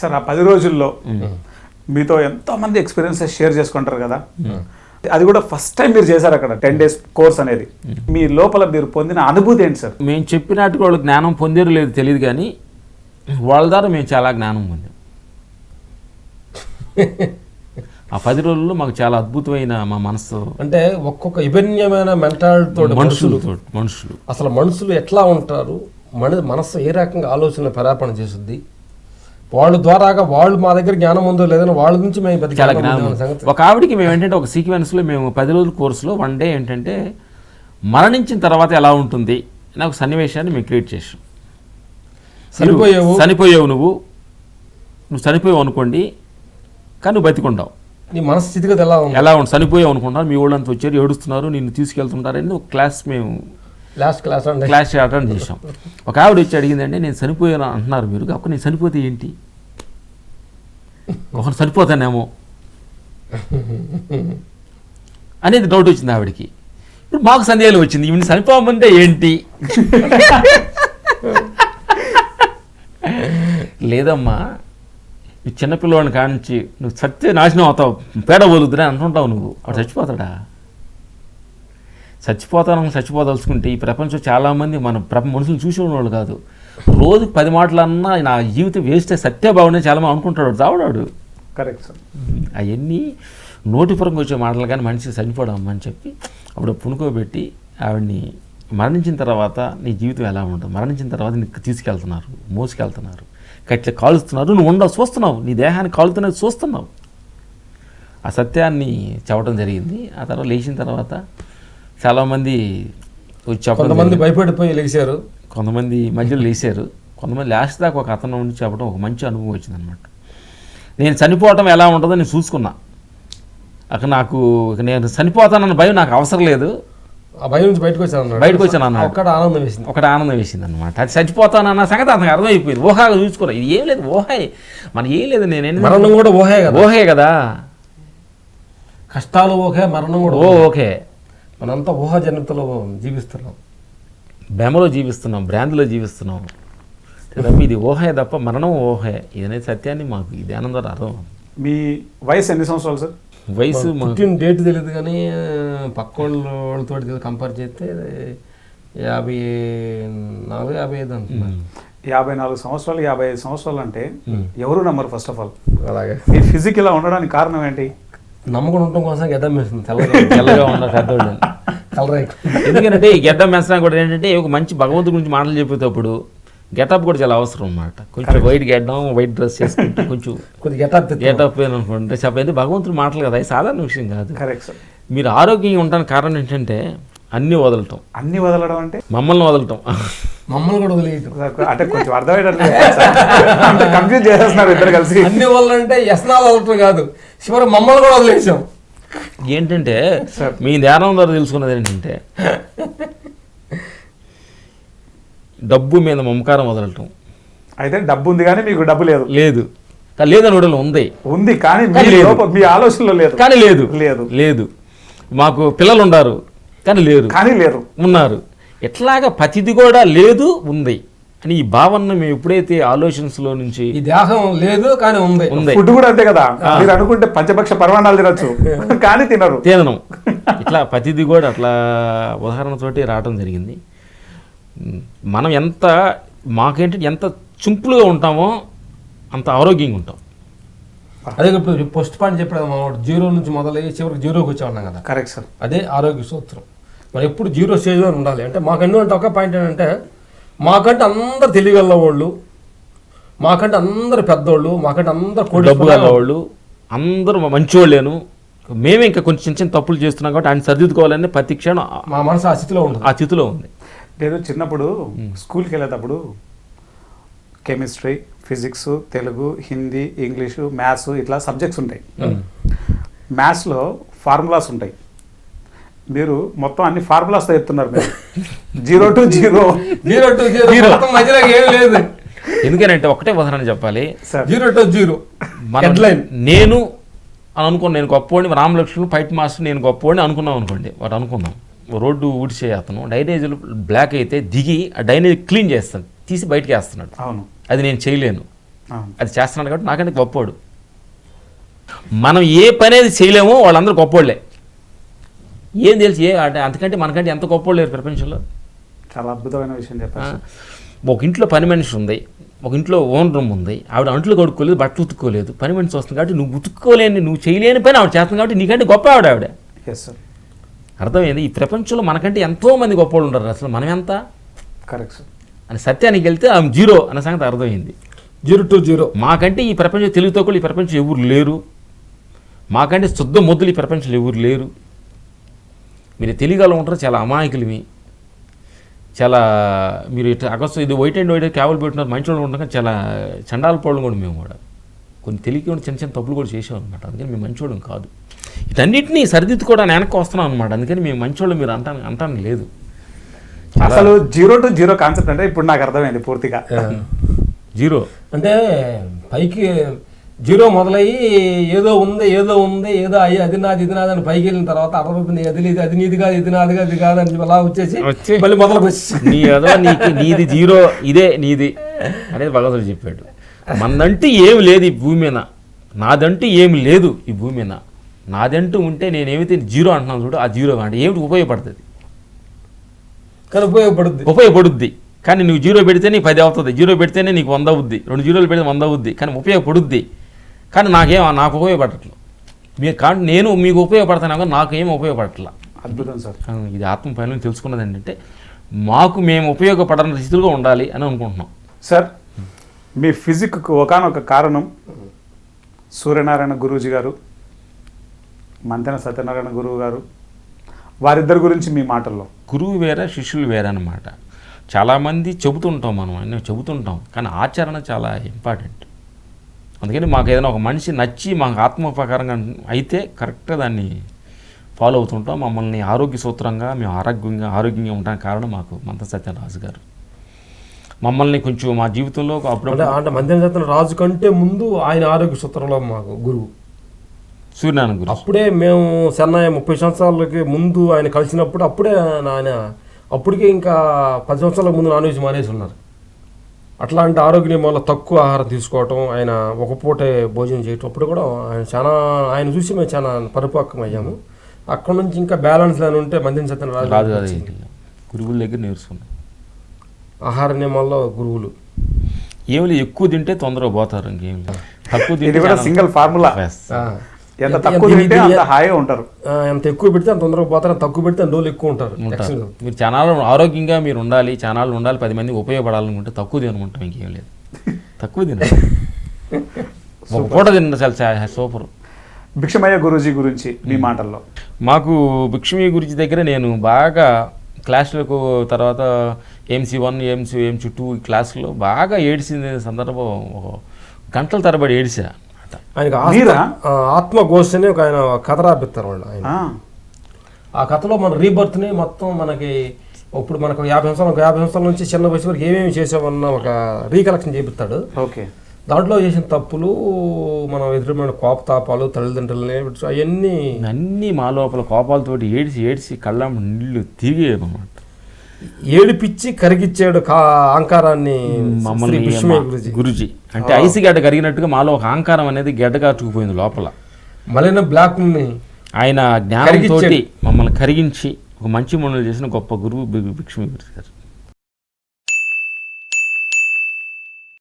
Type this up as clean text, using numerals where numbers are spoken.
Sir ఆ 10 రోజుల్లో మీతో ఎంతోమంది ఎక్స్పీరియన్సెస్ షేర్ చేసుకుంటారు కదా, అది కూడా ఫస్ట్ టైం మీరు చేశారు అక్కడ 10 days కోర్స్ అనేది, మీ లోపల మీరు పొందిన అనుభూతి ఏంటి సార్? మేము చెప్పినట్టు వాళ్ళు జ్ఞానం పొందారు లేదు తెలియదు, కానీ వాళ్ళ ద్వారా మేము చాలా జ్ఞానం పొందాం. ఆ 10 రోజుల్లో మాకు చాలా అద్భుతమైన మా మనసు, అంటే ఒక్కొక్క విభిన్నమైన మెంటాలిటీ మనుషులు అసలు మనుషులు ఎట్లా ఉంటారు, మనసు ఏ రకంగా ఆలోచనలు పరాపణ చేస్తుంది, వాళ్ళ ద్వారాగా వాళ్ళు మా దగ్గర జ్ఞానం ఉందో లేదని వాళ్ళ నుంచి మేము చాలా జ్ఞానం. ఒక ఆవిడికి మేము ఏంటంటే ఒక సీక్వెన్స్లో మేము 10 రోజుల కోర్సులో 1 day ఏంటంటే మరణించిన తర్వాత ఎలా ఉంటుంది అని ఒక సన్నివేశాన్ని మేము క్రియేట్ చేసాం. చనిపోయావు నువ్వు చనిపోయావు అనుకోండి, కానీ నువ్వు బతికుంటావు, నీ మనసు స్థితిగతి ఎలా ఉంది, చనిపోయావు అనుకుంటారు, మీ వాళ్ళంతా వచ్చారు ఏడుస్తున్నారు, నిన్ను తీసుకెళ్తుంటారని ఒక క్లాస్ మేము క్లాస్ అటెండ్ చేసాం. ఒక ఆవిడ వచ్చి అడిగిందంటే నేను చనిపోయాను అంటున్నారు మీరు, అప్పుడు నేను చనిపోతే ఏంటి, ఒకరు చనిపోతానేమో అనేది డౌట్ వచ్చింది ఆవిడకి. ఇప్పుడు మాకు సందేహాలు వచ్చింది, ఇవన్నీ చనిపోమంటే ఏంటి. లేదమ్మా, ఈ చిన్నపిల్లవాడిని కానించి నువ్వు చస్తే నాశనం అవుతావు, పేడ వదులుతున్నా అంటుంటావు, నువ్వు వాడు చచ్చిపోతాడా? చచ్చిపోదలుచుకుంటే ఈ ప్రపంచం చాలామంది మన మనుషులు చూసి ఉన్నవాళ్ళు కాదు, రోజుకి 10 మాటలన్నా నా జీవితం వేస్తే సత్యభావనే చాలామంది అనుకుంటాడు, చావడాడు. Correct sir. అవన్నీ నోటిపురంగా వచ్చే మాటలు, కానీ మనిషి చనిపోవడం అని చెప్పి అప్పుడు పుణుకోబెట్టి ఆవిడ్ని మరణించిన తర్వాత నీ జీవితం ఎలా ఉంటుంది, మరణించిన తర్వాత నీకు తీసుకెళ్తున్నారు, మోసుకెళ్తున్నారు, కట్ల కాలుస్తున్నారు, నువ్వు ఉండవు చూస్తున్నావు, నీ దేహాన్ని కాలుతున్నది చూస్తున్నావు. ఆ సత్యాన్ని చెప్పడం జరిగింది. ఆ తర్వాత లేచిన తర్వాత చాలామంది కొంతమంది భయపడిపోయి లేచారు, కొంతమంది మధ్యలో లేచారు, కొంతమంది లాస్ట్ దాకా ఒక అతను ఉండి చెప్పడం ఒక మంచి అనుభవం వచ్చింది అనమాట. నేను చనిపోవటం ఎలా ఉంటుందో నేను చూసుకున్నా. అక్కడ నాకు నేను చనిపోతానన్న భయం నాకు అవసరం లేదు, ఆ భయం నుంచి బయటకు వచ్చాను అన్న ఒకటి ఆనందం వేసింది అనమాట. అది చచ్చిపోతానన్న సంగతి అతనికి అర్థమైపోయింది. ఊహగా చూసుకోరా, ఇది ఏం లేదు, ఊహే మన ఏం లేదు, నేను మరణం కూడా ఊహే కదా, కష్టాలు ఊహే, మరణం కూడా ఓకే. మనంతా ఊహాజనితలో జీవిస్తున్నాం, భ్రమలో జీవిస్తున్నాం, భ్రాంతిలో జీవిస్తున్నాం తప్ప ఇది ఊహే తప్ప మరణం ఊహే. ఇదనేది సత్యాన్ని మాకు ఈ ధ్యానం ద్వారా అర్థం. మీ వయసు ఎన్ని సంవత్సరాలు సార్? వయసు డేట్ తెలియదు, కానీ పక్క వాళ్ళతో కంపేర్ చేస్తే 54, 55 అంటున్నారు. 54 సంవత్సరాలు, 55 సంవత్సరాలు అంటే ఎవరు నమ్మరు. ఫస్ట్ ఆఫ్ ఆల్ అలాగే మీ ఫిజిక్ ఇలా ఉండడానికి కారణం ఏంటి? నమ్మకం ఉండటం కోసం గెడ్డం వేస్తుంది, తెల్లగా ఉన్న పెద్దోళ్ళు. ఎందుకంటే ఈ గెడ్డం వేసడం కూడా ఏంటంటే ఒక మంచి భగవంతుడి గురించి మాటలు చెప్పేటప్పుడు గెటప్ కూడా చాలా అవసరం అన్నమాట. కొంచెం వైట్ గెడ్డం, వైట్ డ్రెస్ చేసుకుంటే కొంచెం గెటప్ అనుకుంటే చెప్పేది భగవంతుడు మాటలు కదా, అది సాధారణ విషయం కాదు. Correct sir. మీరు ఆరోగ్యంగా ఉండడానికి కారణం ఏంటంటే అన్నీ వదలటం. అన్నీ వదలడం అంటే మమ్మల్ని వదలటం, మమ్మల్ని కూడా వదిలేయటం అంటే కొంచెం అర్థమయ్యేటట్లు కన్ఫ్యూజ్ చేసేస్తున్నారు ఇద్దరు కలిసి. అన్ని వదలంటే వ్యసనాలు వదలటం కాదు, చివరి మమ్మల్ని కూడా వదిలేసాం. ఏంటంటే మీ ధ్యానం ద్వారా తెలుసుకున్నది ఏంటంటే డబ్బు మీద మమకారం వదలటం. అయితే డబ్బు ఉంది కానీ మీకు డబ్బు లేదు లేదని వడలు ఉంది కానీ మీ ఆలోచనలో లేదు, కానీ లేదు. మాకు పిల్లలు ఉన్నారు కానీ లేరు ఉన్నారు. ఎట్లాగా ప్రతిది కూడా లేదు ఉంది అని ఈ భావన మేము ఎప్పుడైతే ఆలోచనలో నుంచి ఈ దేహం లేదు కానీ ఉంది. ఫుడ్ కూడా అంతే కదా, మీరు అనుకుంటే పంచపక్ష పరమాణాలు తినచ్చు కానీ తినను. ఇట్లా ప్రతిది కూడా అట్లా ఉదాహరణతోటి రావడం జరిగింది. మనం మాకేంటంటే ఎంత సింపుల్గా ఉంటామో అంత ఆరోగ్యంగా ఉంటాం. అదే ఇప్పుడు ఫస్ట్ పాయింట్ చెప్పాడు మా 0 నుంచి మొదలయ్యి చివరికి 0కి వచ్చా ఉన్నాం కదా. Correct sir. అదే ఆరోగ్య సూత్రం. మనం ఎప్పుడు 0 స్టేజ్లో ఉండాలి. అంటే మాకు అంటే ఒక పాయింట్ ఏంటంటే మాకంటే అందరు తెలియగల వాళ్ళు, మాకంటే అందరు పెద్దోళ్ళు, మాకంటే అందరు డబ్బు వాళ్ళు, అందరూ మంచివాళ్ళేను. మేమే ఇంకా కొంచెం చిన్న తప్పులు చేస్తున్నాం కాబట్టి ఆయన సర్దిద్దుకోవాలని ప్రతి క్షణం మా మనసు ఆ స్థితిలో ఉంది. నేను చిన్నప్పుడు స్కూల్కి వెళ్ళేటప్పుడు chemistry, physics, Telugu, Hindi, English, maths ఇట్లా సబ్జెక్ట్స్ ఉంటాయి. మ్యాథ్స్లో ఫార్ములాస్ ఉంటాయి. మీరు మొత్తం అన్ని ఫార్ములాస్తో చెప్తున్నారు. మీరు 0 to 0 మధ్యలో ఏం లేదు. ఎందుకనంటే ఒకటే ఉదాహరణ చెప్పాలి. 0 to 0 నేను అని అనుకున్నాను, నేను గొప్పవాడిని, రామలక్ష్మణుడు ఫైట్ మాస్టర్ నేను గొప్పవాడిని అనుకున్నాం అనుకోండి. వాడు అనుకున్నాం రోడ్డు ఊడ్చే అతను డ్రైనేజీలు బ్లాక్ అయితే దిగి ఆ డ్రైనేజ్ క్లీన్ చేస్తాను, తీసి బయటకి వేస్తున్నాడు. అవును, అది నేను చేయలేను. అది చేస్తున్నాడు కాబట్టి నాకంటే గొప్పవాడు. మనం ఏ పని అనేది చేయలేమో వాళ్ళందరూ గొప్పవాళ్ళే. ఏం తెలిసి అంటే అంతకంటే మనకంటే ఎంత గొప్పవాళ్ళు లేరు ప్రపంచంలో. చాలా అద్భుతమైన విషయం చెప్పారు. ఒక ఇంట్లో పని మనిషి ఉంది, ఒక ఇంట్లో ఓన్ రూమ్ ఉంది, ఆవిడ అంట్లు కడుక్కోలేదు, బట్టలు ఉతుక్కోలేదు, పని మనిషి వస్తుంది కాబట్టి నువ్వు ఉతుక్కోలేని, నువ్వు చేయలేని పని ఆవిడ చేస్తుంది కాబట్టి నీకంటే గొప్ప ఆవిడ. Yes sir. అర్థమైంది. ఈ ప్రపంచంలో మనకంటే ఎంతోమంది గొప్పవాళ్ళు ఉంటారు, అసలు మనం ఎంత కరెక్ట్ సార్ అని సత్యానికి వెళ్తే ఆమె జీరో అనే సంగతి అర్థమైంది. 0 to 0. మాకంటే ఈ ప్రపంచం తెలుగుతో కూడా ఈ ప్రపంచం ఎవరు లేరు, మాకంటే శుద్ధ మొద్దులు ఈ ప్రపంచంలో ఎవరు లేరు. మీరు తెలుగులో ఉంటారు, చాలా అమాయకులవి, చాలా మీరు ఇట్లా అగస్టు ఇది వైట్ అండ్ వైట్ క్యాబుల్ పెట్టినారు మంచి వాళ్ళు ఉంటాం, చాలా చండాల పళ్ళు కూడా మేము కూడా కొన్ని తెలియక చిన్న చిన్న తప్పులు కూడా చేసాం అనమాట. అందుకని మేము మంచోళ్ళం కాదు. వీటన్నిటినీ సరిదిద్దుకోవడానికి వెనక్కి వస్తున్నాం అనమాట. అందుకని మేము మంచోళ్ళు మీరు అంటాను లేదు. అసలు 0 to 0 కాన్సెప్ట్ అంటే ఇప్పుడు నాకు అర్థమైంది పూర్తిగా. జీరో అంటే పైకి 0 మొదలయ్యి ఏదో ఉంది ఏదో అయ్యి అది నాది అని పైకి వెళ్ళిన తర్వాత అర్థమైపోయింది అది నీది కాదు, ఇది నాది కాదు, ఇది కాదని అలా వచ్చేసి మళ్ళీ మొదలకు వచ్చి నీది జీరో, ఇదే నీది అనేది భగవంతుడు చెప్పాడు. మనదంటూ ఏమి లేదు ఈ భూమి మీద, నాదంటూ ఏమి లేదు ఈ భూమి మీద. నాదంటూ ఉంటే నేనేమైతే జీరో అంటున్నాను చూడు, ఆ జీరో అంటే ఏమిటి ఉపయోగపడుతుంది, కానీ ఉపయోగపడుద్ది. కానీ నువ్వు 0 పెడితే నీకు 10 అవుతుంది, 0 పెడితేనే నీకు 100 అవుద్ది, 2 జీరోలు పెడితే 100 అవుద్ది, కానీ ఉపయోగపడుద్ది. కానీ నాకు ఉపయోగపడట్లేదు. నేను మీకు ఉపయోగపడతాను కానీ నాకు ఏం ఉపయోగపడట్లా. అద్భుతం సార్. ఇది ఆత్మ పైన తెలుసుకున్నది ఏంటంటే మేము ఉపయోగపడని స్థితిలో ఉండాలి అని అనుకుంటున్నాం. సార్, మీ ఫిజిక్కు ఒకానొక కారణం సూర్యనారాయణ గురూజీ గారు, మంతెన సత్యనారాయణ గురువు గారు, వారిద్దరి గురించి మీ మాటల్లో. గురువు వేరే, శిష్యులు వేరే అన్నమాట. చాలామంది చెబుతుంటాం, మనం అన్నీ చెబుతుంటాం, కానీ ఆచరణ చాలా ఇంపార్టెంట్. అందుకని మాకు ఏదైనా ఒక మనిషి నచ్చి మాకు ఆత్మోపకారంగా అయితే కరెక్ట్గా దాన్ని ఫాలో అవుతుంటాం. మమ్మల్ని ఆరోగ్య సూత్రంగా మేము ఆరోగ్యంగా ఉండడానికి కారణం మాకు మంతెన సత్యనారాయణ గారు. మమ్మల్ని కొంచెం మా జీవితంలో అప్పుడు అంటే మంతెన సత్యనారాయణ కంటే ముందు ఆయన ఆరోగ్య సూత్రంలో మాకు గురువు సూర్యనారాయణ గురు. అప్పుడే మేము సన్నాయ 30 సంవత్సరాలకి ముందు ఆయన కలిసినప్పుడు ఆయన అప్పటికే ఇంకా 10 సంవత్సరాల ముందు నాన్ వెజ్ మానేసి ఉన్నారు. అట్లాంటి ఆరోగ్య నియమాల్లో తక్కువ ఆహారం తీసుకోవటం, ఆయన ఒక పూటే భోజనం చేయటం, అప్పుడు కూడా ఆయన చూసి మేము చాలా పరిపక్వం అయ్యాము. అక్కడ నుంచి ఇంకా బ్యాలెన్స్ అని ఉంటే మంతెన సత్యనారాయణ గురువుల దగ్గర నేర్చుకున్నాం. ఆహార నియమాల్లో గురువులు ఏమి ఎక్కువ తింటే తొందరగా పోతారు, ఇంకేం తక్కువ ఇది కూడా సింగిల్ ఫార్ములా. ఎంత తక్కువ తింటే అంత హాయిగా ఉంటారు, ఎంత ఎక్కువ పెడితే అంత తొందరగా పోతారు, తక్కువ పెడితే అంత రోజులు ఎక్కువ ఉంటారు. మీరు చాలా ఆరోగ్యంగా మీరు ఉండాలి, చాలా ఉండాలి, 10 మందికి ఉపయోగపడాలనుకుంటే తక్కువ తినమంటాం, ఇంకేం లేదు. తక్కువ తినాలి, ఒక పూట తిన్న చాలా సూపర్. భిక్షమయ్య గురూజీ గురించి మీ మాటల్లో. మాకు భిక్షమయ్య గురించి దగ్గర నేను బాగా క్లాసులకు తర్వాత MC1 MC2 క్లాసులో బాగా ఏడ్చిన సందర్భం, గంటల తరబడి ఏడిసా. ఆయనకి ఆత్మఘోషని ఒక ఆయన కథ రాపిస్తారు వాళ్ళు. ఆయన ఆ కథలో మన రీబర్త్ని మొత్తం మనకి ఇప్పుడు మనకు 50 సంవత్సరాల నుంచి చిన్న వయసు వరకు ఏమేమి చేసామన్న ఒక రీకలెక్షన్ చేపిస్తాడు. ఓకే. దాంట్లో చేసిన తప్పులు, మనం ఎదురుమైన కోపతాపాలు, తల్లిదండ్రులని అన్నీ మా లోపల కోపాలతోటి ఏడిసి కళ్ళ నీళ్లు తిరిగేయన్నమాట. ఏడిపిచ్చి కరిగిచ్చాడు అహంకారాన్ని మమ్మల్ని గురుజీ. అంటే ఐసి గడ్డ కరిగినట్టుగా మాలో ఒక అహంకారం అనేది గడ్డగా చుకుపోయింది లోపల. మళ్ళీ బ్లాక్ ఆయన జ్ఞానంతో మమ్మల్ని కరిగించి ఒక మంచి మనలు చేసిన గొప్ప గురువు భిక్షమయ్య గురు గారు.